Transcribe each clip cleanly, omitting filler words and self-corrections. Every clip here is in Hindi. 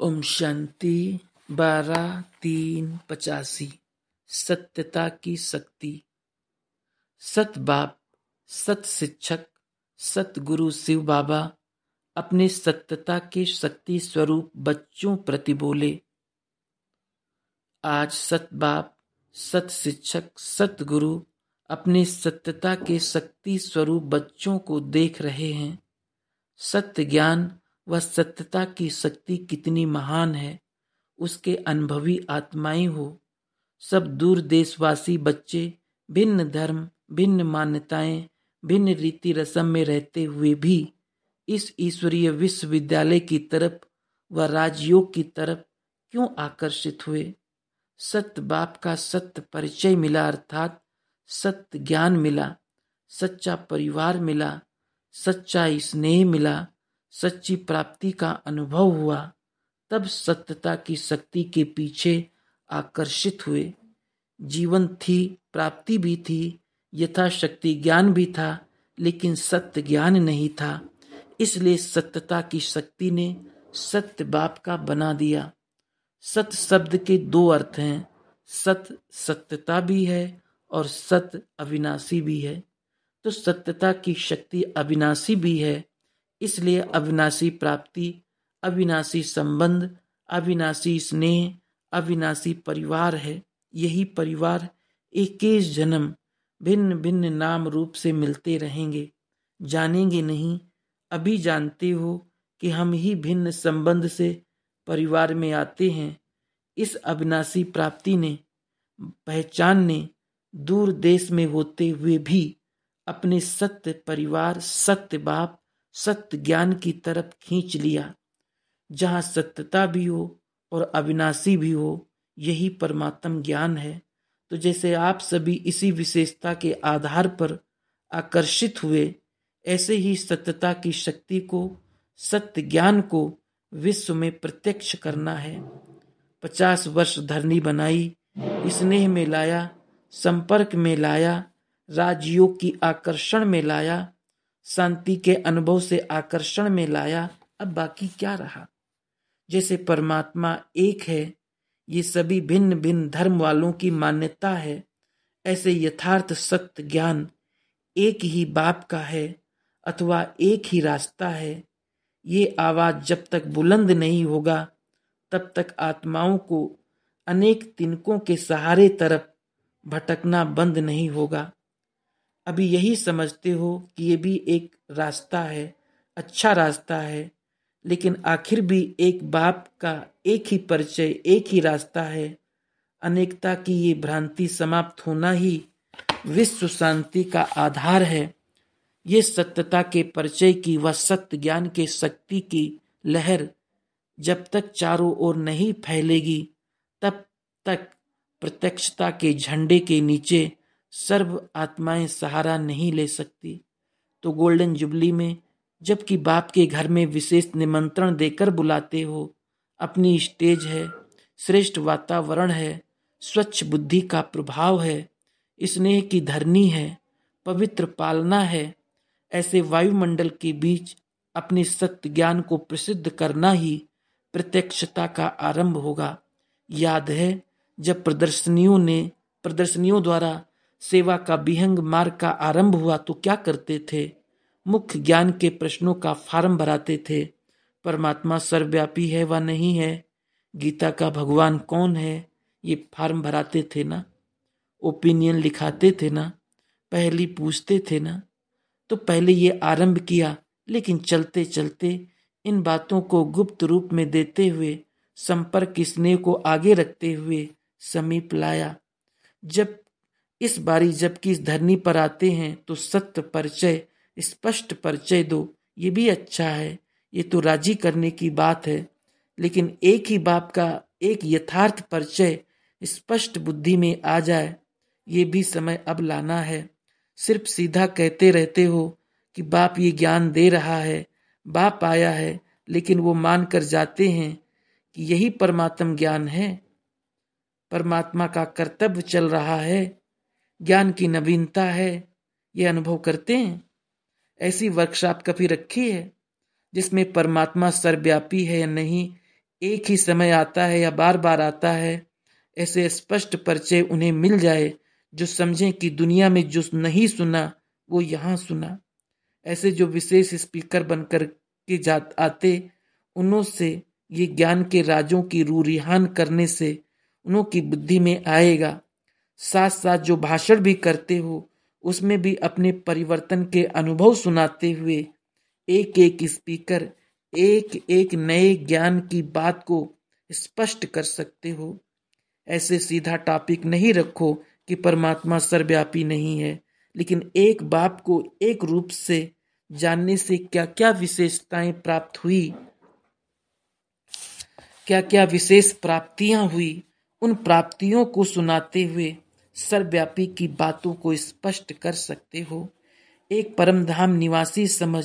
ओम शांति 12/3/85। सत्यता की शक्ति। सत बाप, सत शिक्षक, सत गुरु शिव बाबा अपने सत्यता के शक्ति स्वरूप बच्चों प्रति बोले। आज सत बाप, सत शिक्षक, सत गुरु अपने सत्यता के शक्ति स्वरूप बच्चों को देख रहे हैं। सत्य ज्ञान व सत्यता की शक्ति कितनी महान है, उसके अनुभवी आत्माएं हो। सब दूर देशवासी बच्चे भिन्न धर्म, भिन्न मान्यताएं, भिन्न रीति रस्म में रहते हुए भी इस ईश्वरीय विश्वविद्यालय की तरफ व राजयोग की तरफ क्यों आकर्षित हुए? सत्य बाप का सत्य परिचय मिला, अर्थात सत्य ज्ञान मिला, सच्चा परिवार मिला, सच्चा स्नेह मिला, सच्ची प्राप्ति का अनुभव हुआ, तब सत्यता की शक्ति के पीछे आकर्षित हुए। जीवन थी, प्राप्ति भी थी, यथाशक्ति ज्ञान भी था, लेकिन सत्य ज्ञान नहीं था। इसलिए सत्यता की शक्ति ने सत्य बाप का बना दिया। सत्य शब्द के दो अर्थ हैं, सत्य सत्यता भी है और सत्य अविनाशी भी है। तो सत्यता की शक्ति अविनाशी भी है, इसलिए अविनाशी प्राप्ति, अविनाशी संबंध, अविनाशी स्नेह, अविनाशी परिवार है। यही परिवार 21 जन्म भिन्न भिन्न नाम रूप से मिलते रहेंगे। जानेंगे नहीं, अभी जानते हो कि हम ही भिन्न संबंध से परिवार में आते हैं। इस अविनाशी प्राप्ति ने, पहचान ने दूर देश में होते हुए भी अपने सत्य परिवार, सत्य बाप, सत्य ज्ञान की तरफ खींच लिया। जहाँ सत्यता भी हो और अविनाशी भी हो, यही परमात्म ज्ञान है। तो जैसे आप सभी इसी विशेषता के आधार पर आकर्षित हुए, ऐसे ही सत्यता की शक्ति को, सत्य ज्ञान को विश्व में प्रत्यक्ष करना है। 50 वर्ष धरनी बनाई, स्नेह में लाया, संपर्क में लाया, राजयोग की आकर्षण में लाया, शांति के अनुभव से आकर्षण में लाया। अब बाकी क्या रहा? जैसे परमात्मा एक है, ये सभी भिन्न भिन्न धर्म वालों की मान्यता है, ऐसे यथार्थ सत्य ज्ञान एक ही बाप का है अथवा एक ही रास्ता है। ये आवाज जब तक बुलंद नहीं होगा, तब तक आत्माओं को अनेक तिनकों के सहारे तरफ भटकना बंद नहीं होगा। अभी यही समझते हो कि ये भी एक रास्ता है, अच्छा रास्ता है, लेकिन आखिर भी एक बाप का एक ही परिचय, एक ही रास्ता है। अनेकता की ये भ्रांति समाप्त होना ही विश्व शांति का आधार है। ये सत्यता के परिचय की व सत्य ज्ञान के शक्ति की लहर जब तक चारों ओर नहीं फैलेगी, तब तक प्रत्यक्षता के झंडे के नीचे सर्व आत्माएं सहारा नहीं ले सकती। तो गोल्डन जुबली में जबकि बाप के घर में विशेष निमंत्रण देकर बुलाते हो, अपनी स्टेज है, श्रेष्ठ वातावरण है, स्वच्छ बुद्धि का प्रभाव है, स्नेह की धरनी है, पवित्र पालना है, ऐसे वायुमंडल के बीच अपने सत्य ज्ञान को प्रसिद्ध करना ही प्रत्यक्षता का आरंभ होगा। याद है जब प्रदर्शनियों द्वारा सेवा का विहंग मार्ग का आरंभ हुआ तो क्या करते थे? मुख्य ज्ञान के प्रश्नों का फार्म भराते थे। परमात्मा सर्वव्यापी है व नहीं है, गीता का भगवान कौन है, ये फार्म भराते थे ना, ओपिनियन लिखाते थे ना, पहली पूछते थे ना। तो पहले ये आरंभ किया, लेकिन चलते चलते इन बातों को गुप्त रूप में देते हुए, संपर्क स्नेह को आगे रखते हुए समीप लाया। जब इस बारी जबकि इस धरनी पर आते हैं तो सत्य परिचय, स्पष्ट परिचय दो। ये भी अच्छा है, ये तो राजी करने की बात है, लेकिन एक ही बाप का एक यथार्थ परिचय स्पष्ट बुद्धि में आ जाए, ये भी समय अब लाना है। सिर्फ सीधा कहते रहते हो कि बाप ये ज्ञान दे रहा है, बाप आया है, लेकिन वो मान कर जाते हैं कि यही परमात्म ज्ञान है, परमात्मा का कर्तव्य चल रहा है, ज्ञान की नवीनता है, ये अनुभव करते हैं। ऐसी वर्कशॉप कभी रखी है जिसमें परमात्मा सर्वव्यापी है या नहीं, एक ही समय आता है या बार बार आता है, ऐसे स्पष्ट परिचय उन्हें मिल जाए जो समझें कि दुनिया में जो नहीं सुना वो यहाँ सुना। ऐसे जो विशेष स्पीकर बनकर के आते, उन्हों से ये ज्ञान के राजों की रूह रिहान करने से उन्हों की बुद्धि में आएगा। साथ साथ जो भाषण भी करते हो उसमें भी अपने परिवर्तन के अनुभव सुनाते हुए एक एक स्पीकर एक एक नए ज्ञान की बात को स्पष्ट कर सकते हो। ऐसे सीधा टॉपिक नहीं रखो कि परमात्मा सर्वव्यापी नहीं है, लेकिन एक बाप को एक रूप से जानने से क्या क्या विशेषताएं प्राप्त हुई, क्या क्या विशेष प्राप्तियां हुई, उन प्राप्तियों को सुनाते हुए सर्वव्यापी की बातों को स्पष्ट कर सकते हो। एक परम धाम निवासी समझ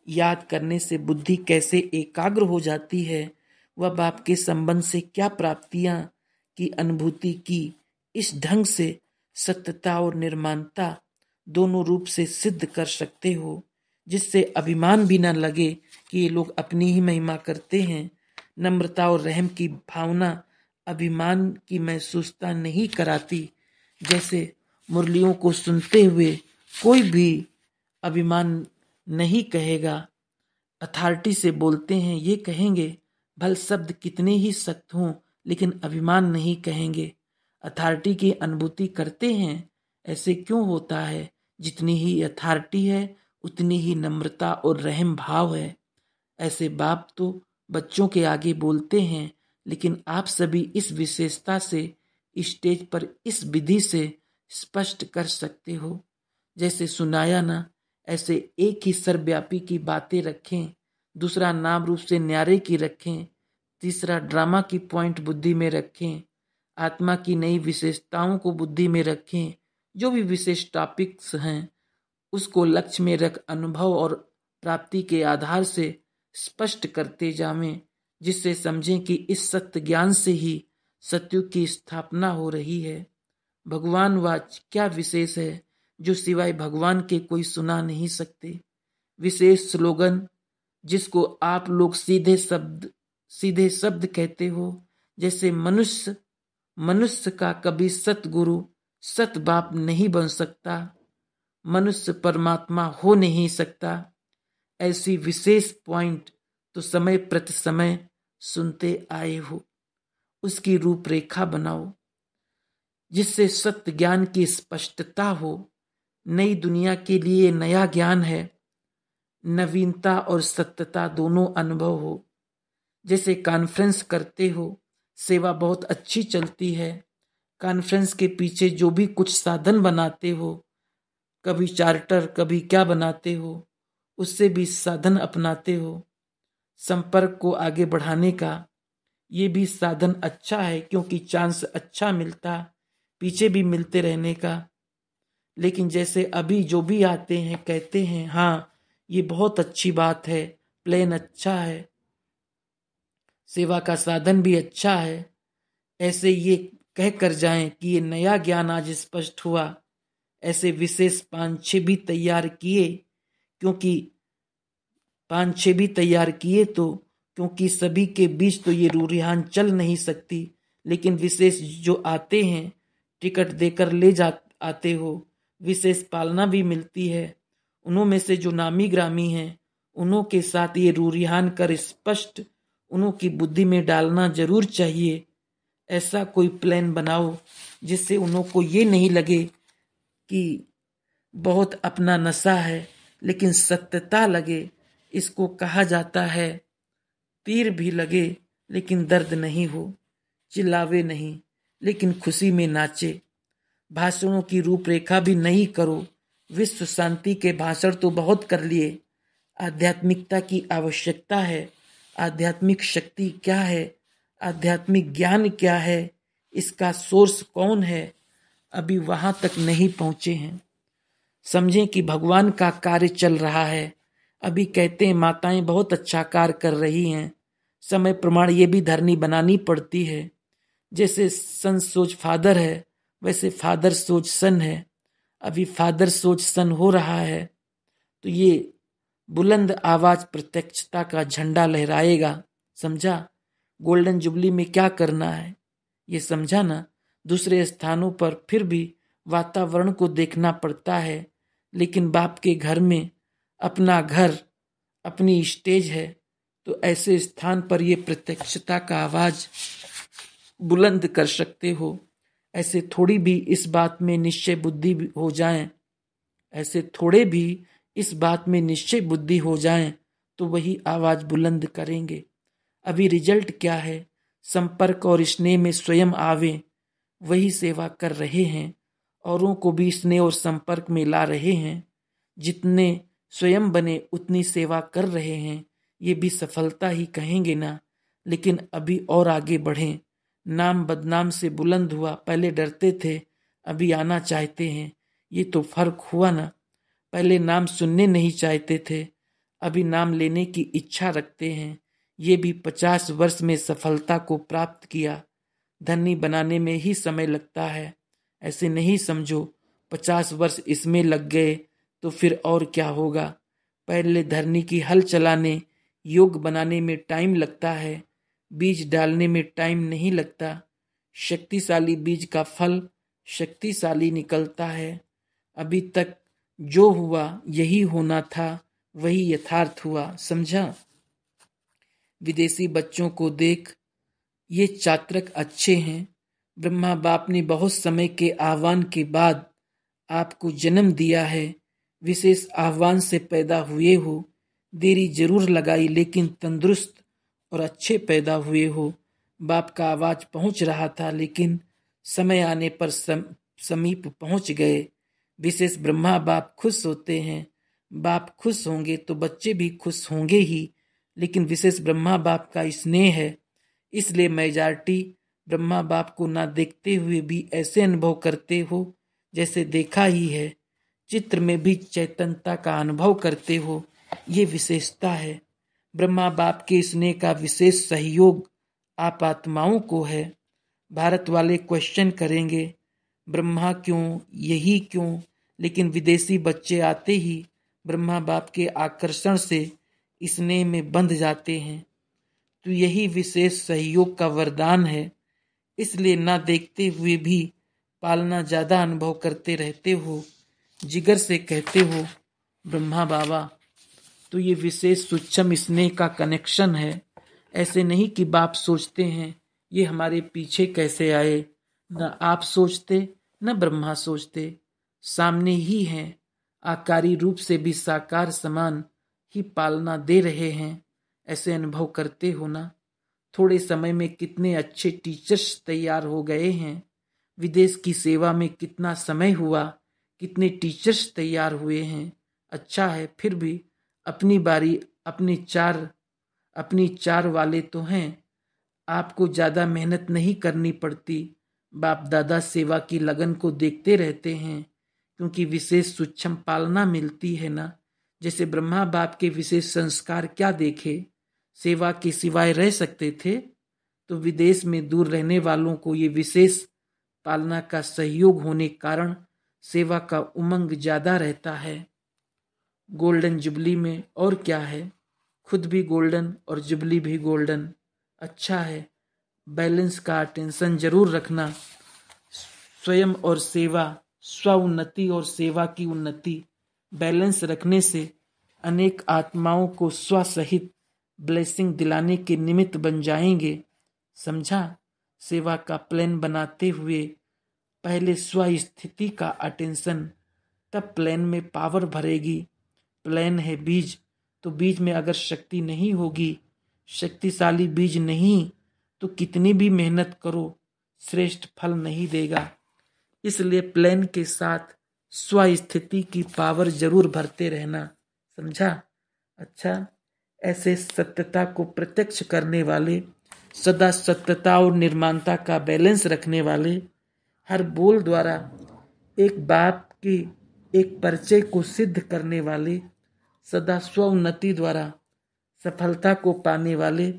याद करने से बुद्धि कैसे एकाग्र हो जाती है, वह बाप के संबंध से क्या प्राप्तियां की अनुभूति की, इस ढंग से सत्यता और निर्माणता दोनों रूप से सिद्ध कर सकते हो, जिससे अभिमान भी न लगे कि ये लोग अपनी ही महिमा करते हैं। नम्रता और रहम की भावना अभिमान की महसूसता नहीं कराती। जैसे मुरलियों को सुनते हुए कोई भी अभिमान नहीं कहेगा, अथॉरिटी से बोलते हैं ये कहेंगे, भल शब्द कितने ही सख्त हों लेकिन अभिमान नहीं कहेंगे। अथॉरिटी की अनुभूति करते हैं। ऐसे क्यों होता है? जितनी ही अथॉरिटी है उतनी ही नम्रता और रहम भाव है। ऐसे बाप तो बच्चों के आगे बोलते हैं, लेकिन आप सभी इस विशेषता से स्टेज पर इस विधि से स्पष्ट कर सकते हो। जैसे सुनाया ना, ऐसे एक ही सर्वव्यापी की बातें रखें, दूसरा नाम रूप से न्यारे की रखें, तीसरा ड्रामा की पॉइंट बुद्धि में रखें, आत्मा की नई विशेषताओं को बुद्धि में रखें। जो भी विशेष टॉपिक्स हैं उसको लक्ष्य में रख अनुभव और प्राप्ति के आधार से स्पष्ट करते जावें, जिससे समझें कि इस सत्य ज्ञान से ही सत्युग की स्थापना हो रही है। भगवान वाच क्या विशेष है जो सिवाय भगवान के कोई सुना नहीं सकते। विशेष स्लोगन जिसको आप लोग सीधे शब्द कहते हो, जैसे मनुष्य का कभी सतगुरु सत बाप नहीं बन सकता, मनुष्य परमात्मा हो नहीं सकता। ऐसी विशेष पॉइंट तो समय प्रति समय सुनते आए हो, उसकी रूपरेखा बनाओ जिससे सत्य ज्ञान की स्पष्टता हो। नई दुनिया के लिए नया ज्ञान है, नवीनता और सत्यता दोनों अनुभव हो। जैसे कॉन्फ्रेंस करते हो, सेवा बहुत अच्छी चलती है। कॉन्फ्रेंस के पीछे जो भी कुछ साधन बनाते हो, कभी चार्टर कभी क्या बनाते हो, उससे भी साधन अपनाते हो। संपर्क को आगे बढ़ाने का ये भी साधन अच्छा है, क्योंकि चांस अच्छा मिलता, पीछे भी मिलते रहने का। लेकिन जैसे अभी जो भी आते हैं कहते हैं हाँ ये बहुत अच्छी बात है, प्लान अच्छा है, सेवा का साधन भी अच्छा है, ऐसे ये कह कर जाएं कि ये नया ज्ञान आज स्पष्ट हुआ। ऐसे विशेष 5-6 भी तैयार किए, क्योंकि 5-6 भी तैयार किए तो क्योंकि सभी के बीच तो ये रूरिहान चल नहीं सकती। लेकिन विशेष जो आते हैं टिकट देकर ले जा आते हो, विशेष पालना भी मिलती है। उन्हों में से जो नामी ग्रामी हैं उन्हों के साथ ये रूरिहान कर स्पष्ट उन्हों की बुद्धि में डालना जरूर चाहिए। ऐसा कोई प्लान बनाओ जिससे उन्हों को ये नहीं लगे कि बहुत अपना नशा है, लेकिन सत्यता लगे। इसको कहा जाता है तीर भी लगे लेकिन दर्द नहीं हो, चिल्लावे नहीं लेकिन खुशी में नाचे। भाषणों की रूपरेखा भी नहीं करो। विश्व शांति के भाषण तो बहुत कर लिए, आध्यात्मिकता की आवश्यकता है। आध्यात्मिक शक्ति क्या है, आध्यात्मिक ज्ञान क्या है, इसका सोर्स कौन है, अभी वहां तक नहीं पहुंचे हैं। समझें कि भगवान का कार्य चल रहा है। अभी कहते हैं माताएं बहुत अच्छा कार्य कर रही हैं, समय प्रमाण ये भी धरनी बनानी पड़ती है। जैसे सन सोच फादर है, वैसे फादर सोच सन है। अभी फादर सोच सन हो रहा है तो ये बुलंद आवाज प्रत्यक्षता का झंडा लहराएगा। समझा? गोल्डन जुबली में क्या करना है, ये समझा ना। दूसरे स्थानों पर फिर भी वातावरण को देखना पड़ता है, लेकिन बाप के घर में अपना घर, अपनी स्टेज है, तो ऐसे स्थान पर ये प्रत्यक्षता का आवाज बुलंद कर सकते हो। ऐसे थोड़ी भी इस बात में निश्चय बुद्धि हो जाएं, ऐसे थोड़े भी इस बात में निश्चय बुद्धि हो जाएं, तो वही आवाज बुलंद करेंगे। अभी रिजल्ट क्या है, संपर्क और स्नेह में स्वयं आवे, वही सेवा कर रहे हैं, औरों को भी स्नेह और संपर्क में ला रहे हैं। जितने स्वयं बने उतनी सेवा कर रहे हैं, ये भी सफलता ही कहेंगे ना। लेकिन अभी और आगे बढ़ें। नाम बदनाम से बुलंद हुआ, पहले डरते थे, अभी आना चाहते हैं, ये तो फर्क हुआ ना। पहले नाम सुनने नहीं चाहते थे, अभी नाम लेने की इच्छा रखते हैं। ये भी 50 वर्ष में सफलता को प्राप्त किया। धनी बनाने में ही समय लगता है, ऐसे नहीं समझो 50 वर्ष इसमें लग गए तो फिर और क्या होगा। पहले धरनी की हल चलाने, योग बनाने में टाइम लगता है, बीज डालने में टाइम नहीं लगता। शक्तिशाली बीज का फल शक्तिशाली निकलता है। अभी तक जो हुआ यही होना था, वही यथार्थ हुआ, समझा। विदेशी बच्चों को देख, ये चात्रक अच्छे हैं। ब्रह्मा बाप ने बहुत समय के आह्वान के बाद आपको जन्म दिया है। विशेष आह्वान से पैदा हुए हो, देरी जरूर लगाई लेकिन तंदुरुस्त और अच्छे पैदा हुए हो। बाप का आवाज पहुंच रहा था, लेकिन समय आने पर समीप पहुंच गए। विशेष ब्रह्मा बाप खुश होते हैं, बाप खुश होंगे तो बच्चे भी खुश होंगे ही, लेकिन विशेष ब्रह्मा बाप का स्नेह है, इसलिए मेजॉरिटी ब्रह्मा बाप को ना देखते हुए भी ऐसे अनुभव करते हो जैसे देखा ही है। चित्र में भी चैतन्यता का अनुभव करते हो, ये विशेषता है। ब्रह्मा बाप के स्नेह का विशेष सहयोग आप आत्माओं को है। भारत वाले क्वेश्चन करेंगे, ब्रह्मा क्यों, यही क्यों, लेकिन विदेशी बच्चे आते ही ब्रह्मा बाप के आकर्षण से स्नेह में बंध जाते हैं। तो यही विशेष सहयोग का वरदान है, इसलिए ना देखते हुए भी पालना ज्यादा अनुभव करते रहते हो। जिगर से कहते हो ब्रह्मा बाबा, तो ये विशेष सूक्ष्म स्नेह का कनेक्शन है। ऐसे नहीं कि बाप सोचते हैं ये हमारे पीछे कैसे आए, न आप सोचते न ब्रह्मा सोचते, सामने ही हैं, आकारी रूप से भी साकार समान ही पालना दे रहे हैं। ऐसे अनुभव करते हो ना। थोड़े समय में कितने अच्छे टीचर्स तैयार हो गए हैं। विदेश की सेवा में कितना समय हुआ, कितने टीचर्स तैयार हुए हैं। अच्छा है, फिर भी अपनी बारी, अपनी चार वाले तो हैं। आपको ज्यादा मेहनत नहीं करनी पड़ती। बाप दादा सेवा की लगन को देखते रहते हैं, क्योंकि विशेष सूक्ष्म पालना मिलती है ना। जैसे ब्रह्मा बाप के विशेष संस्कार क्या देखे, सेवा के सिवाय रह सकते थे, तो विदेश में दूर रहने वालों को ये विशेष पालना का सहयोग होने कारण सेवा का उमंग ज्यादा रहता है। गोल्डन जुबली में और क्या है, खुद भी गोल्डन और जुबली भी गोल्डन। अच्छा है, बैलेंस का टेंशन जरूर रखना। स्वयं और सेवा, स्व उन्नति और सेवा की उन्नति बैलेंस रखने से अनेक आत्माओं को स्व सहित ब्लेसिंग दिलाने के निमित्त बन जाएंगे, समझा। सेवा का प्लान बनाते हुए पहले स्व स्थिति का अटेंशन, तब प्लान में पावर भरेगी। प्लान है बीज, तो बीज में अगर शक्ति नहीं होगी, शक्तिशाली बीज नहीं, तो कितनी भी मेहनत करो श्रेष्ठ फल नहीं देगा। इसलिए प्लान के साथ स्व स्थिति की पावर जरूर भरते रहना, समझा। अच्छा, ऐसे सत्यता को प्रत्यक्ष करने वाले, सदा सत्यता और निर्माणता का बैलेंस रखने वाले, हर बोल द्वारा एक बाप की एक परिचय को सिद्ध करने वाले, सदा स्व उन्नति द्वारा सफलता को पाने वाले,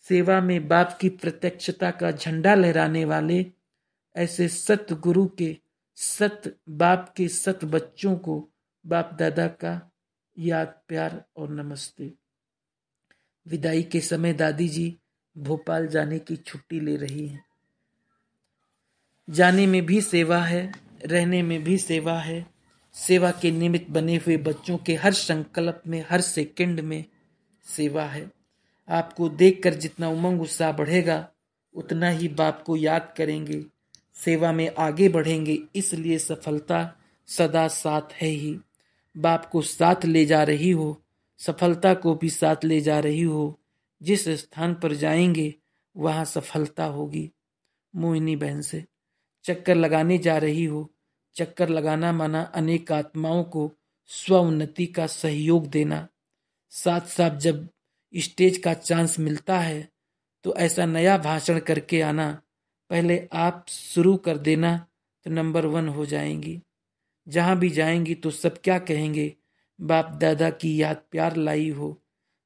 सेवा में बाप की प्रत्यक्षता का झंडा लहराने वाले, ऐसे सत्य गुरु के, सत्य बाप के सत्य बच्चों को बाप दादा का याद, प्यार और नमस्ते। विदाई के समय दादी जी भोपाल जाने की छुट्टी ले रही हैं। जाने में भी सेवा है, रहने में भी सेवा है। सेवा के निमित्त बने हुए बच्चों के हर संकल्प में, हर सेकंड में सेवा है। आपको देखकर जितना उमंग उत्साह बढ़ेगा, उतना ही बाप को याद करेंगे, सेवा में आगे बढ़ेंगे। इसलिए सफलता सदा साथ है ही। बाप को साथ ले जा रही हो, सफलता को भी साथ ले जा रही हो। जिस स्थान पर जाएंगे वहां सफलता होगी। मोहिनी बहन से चक्कर लगाने जा रही हो। चक्कर लगाना माना अनेक आत्माओं को स्वउन्नति का सहयोग देना। साथ साथ जब स्टेज का चांस मिलता है तो ऐसा नया भाषण करके आना। पहले आप शुरू कर देना तो नंबर 1 हो जाएंगी। जहां भी जाएंगी तो सब क्या कहेंगे, बाप दादा की याद प्यार लाई हो।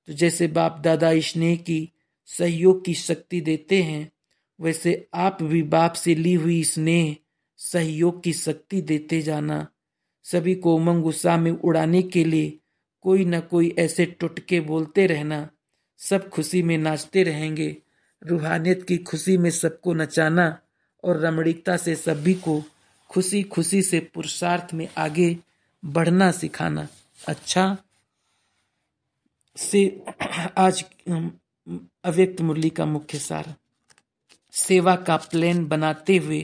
तो जैसे बाप दादा स्नेह की, सहयोग की शक्ति देते हैं, वैसे आप भी बाप से ली हुई स्नेह, सहयोग की शक्ति देते जाना। सभी को उमंग उत्साह में उड़ाने के लिए कोई न कोई ऐसे टुटके बोलते रहना। सब खुशी में नाचते रहेंगे। रूहानियत की खुशी में सबको नचाना और रमणीकता से सभी को खुशी खुशी से पुरुषार्थ में आगे बढ़ना सिखाना। अच्छा से आज अव्यक्त मुरली का मुख्य सार। सेवा का प्लान बनाते हुए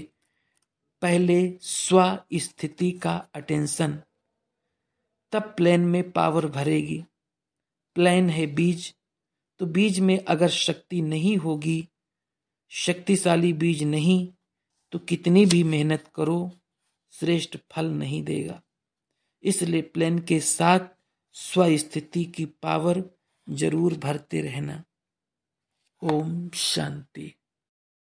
पहले स्व स्थिति का अटेंशन, तब प्लान में पावर भरेगी। प्लान है बीज, तो बीज में अगर शक्ति नहीं होगी, शक्तिशाली बीज नहीं, तो कितनी भी मेहनत करो श्रेष्ठ फल नहीं देगा। इसलिए प्लान के साथ स्व स्थिति की पावर जरूर भरते रहना। ओम शांति।